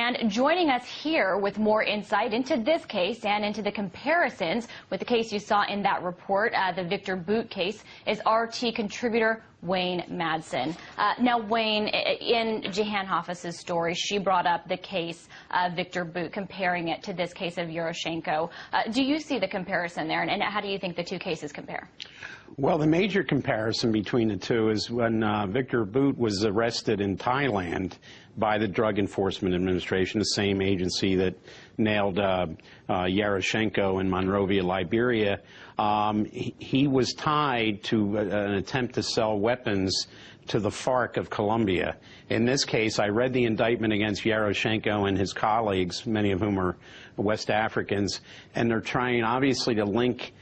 And joining us here with more insight into this case and into the comparisons with the case you saw in that report, the Victor Bout case, is RT contributor Wayne Madsen. Now, Wayne, in Jehan Hafez's story, she brought up the case of Victor Bout, comparing it to this case of Yuroshchenko. Do you see the comparison there, and how do you think the two cases compare? Well, the major comparison between the two is when Victor Bout was arrested in Thailand by the Drug Enforcement Administration, the same agency that nailed Yuroshchenko in Monrovia, Liberia. He was tied to an attempt to sell weapons to the FARC of Colombia. In this case, I read the indictment against Yuroshchenko and his colleagues, many of whom are West Africans, and they're trying, obviously, to link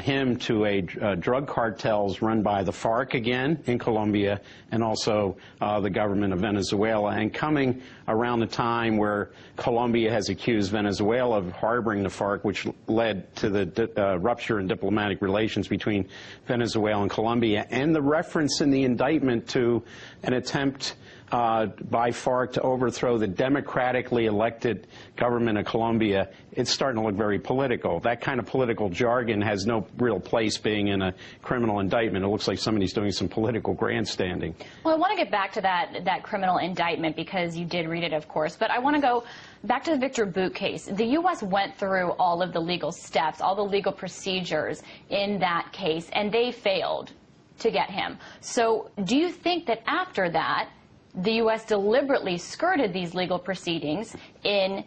him to drug cartels run by the FARC again in Colombia, and also the government of Venezuela, and coming around the time where Colombia has accused Venezuela of harboring the FARC, which led to the rupture in diplomatic relations between Venezuela and Colombia, and the reference in the indictment to an attempt by FARC to overthrow the democratically elected government of Colombia. It's starting to look very political. That kind of political jargon has no real place being in a criminal indictment. It looks like somebody's doing some political grandstanding. Well, I want to get back to that criminal indictment, because you did read it, of course, but I want to go back to the Victor Bout case. The U.S. went through all of the legal steps, all the legal procedures in that case, and they failed to get him. So do you think that after that, the U.S. deliberately skirted these legal proceedings in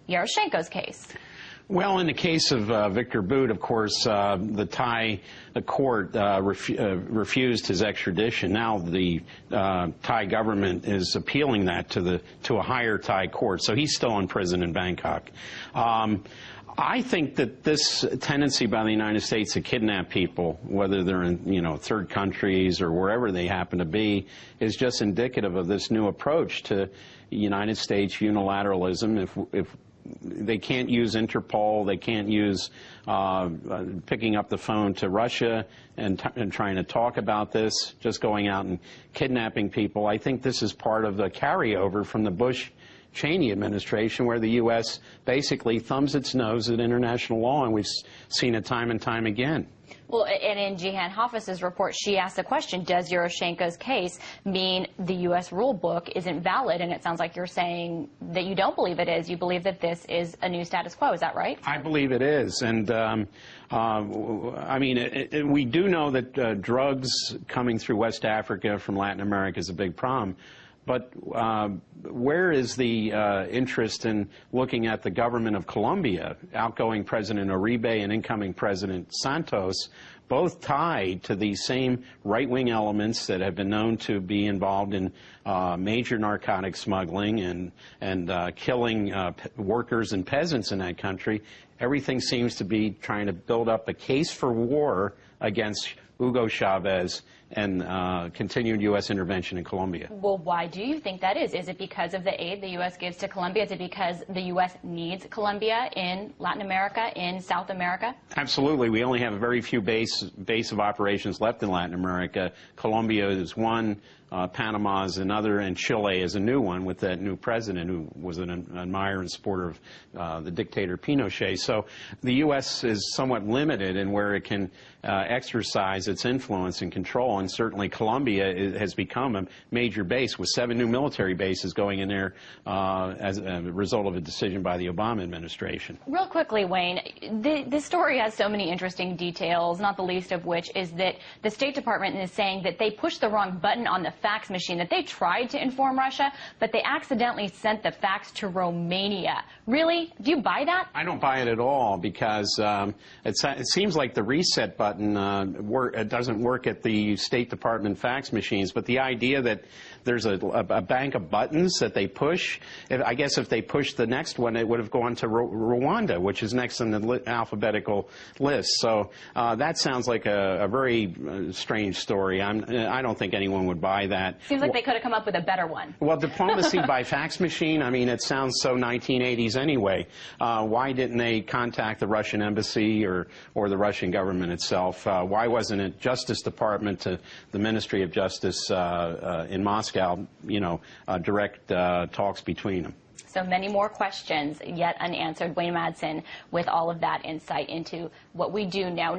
Yuroshchenko's case? Well, in the case of Victor Bout, of course, the Thai court refused his extradition. Now the Thai government is appealing that to a higher Thai court, so he's still in prison in Bangkok. I think that this tendency by the United States to kidnap people, whether they're in, third countries or wherever they happen to be, is just indicative of this new approach to United States unilateralism. If they can't use Interpol, they can't use picking up the phone to Russia and trying to talk about this, just going out and kidnapping people. I think this is part of the carryover from the Bush-Cheney administration, where the U.S. basically thumbs its nose at international law, and we've seen it time and time again. Well, and in Jehan Hafez's report, she asked the question, does Yuroshchenko's case mean the U.S. rule book isn't valid? And it sounds like you're saying that you don't believe it is. You believe that this is a new status quo. Is that right? I believe it is. And, I mean, we do know that drugs coming through West Africa from Latin America is a big problem. But where is the interest in looking at the government of Colombia? Outgoing President Uribe and incoming President Santos, both tied to these same right-wing elements that have been known to be involved in major narcotic smuggling and killing workers and peasants in that country. Everything seems to be trying to build up a case for war against Hugo Chavez and continued U.S. intervention in Colombia. Well, why do you think that is? Is it because of the aid the U.S. gives to Colombia? Is it because the U.S. needs Colombia in Latin America, in South America? Absolutely. We only have a very few base of operations left in Latin America. Colombia is one, Panama is another, and Chile is a new one with that new president who was an admirer and supporter of the dictator Pinochet. So the U.S. is somewhat limited in where it can exercise its influence and control, and certainly Colombia has become a major base with 7 new military bases going in there as a result of a decision by the Obama administration. Real quickly, Wayne, this story has so many interesting details, not the least of which is that the State Department is saying that they pushed the wrong button on the fax machine, that they tried to inform Russia, but they accidentally sent the fax to Romania. Really? Do you buy that? I don't buy it at all, because it seems like the reset button doesn't work at the State Department fax machines, but the idea that there's a bank of buttons that they push, I guess if they pushed the next one, it would have gone to Rwanda, which is next on the alphabetical list. So that sounds like a very strange story. I don't think anyone would buy that. Seems like they could have come up with a better one. Well, diplomacy by fax machine, I mean, it sounds so 1980s anyway. Why didn't they contact the Russian embassy or the Russian government itself? Why wasn't it Justice Department to the Ministry of Justice in Moscow, direct talks between them? So many more questions yet unanswered. Wayne Madsen with all of that insight into what we do now.